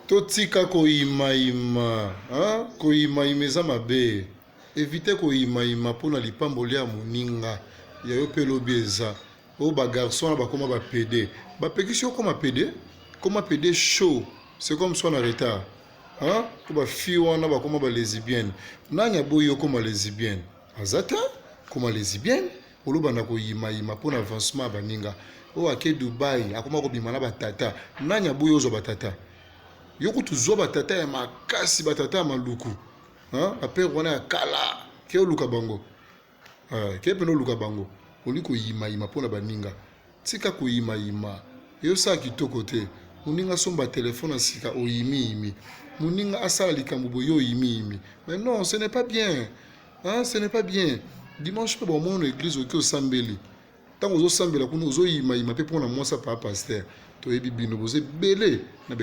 Totika koyimayima, hein? Koyimayima eza mabe. Évitez koyimayima pona lipamboli ya moninga. Ya yo pe lobi eza. O ba garçon na ba koma ba PD. Ba pekisi yo koma PD. Koma PD chaud. C'est comme ça en retard. Hein? Ko ba fille wana ba koma ba lesbienne. Nanya boyo koma lesbienne. Azata koma lesbienne. Oloba na koyimayima pona avancement ba ninga. O ake Dubai, akoma ko bimana ba tata. Nanya boyo zo ba tata. Yoko tuzo batata ya makasi batata ya maluku. Apere wana ya kala. Ke luka bango. Ke peno luka bango. Oli ko yima yima pona baninga. Tika ko yima yima. Yo sa kitoko te. Muninga somba téléphone sika o yimi yimi. Muninga asala likambo yo yimi yimi. Mais non, ce n'est pas bien. Ce n'est pas bien. Dimanche pe bon mon église au sambeli. Tant ozo sambela kuno ozo yima yima pe pona mwasa pa pasteur. To yebi bino boze belé na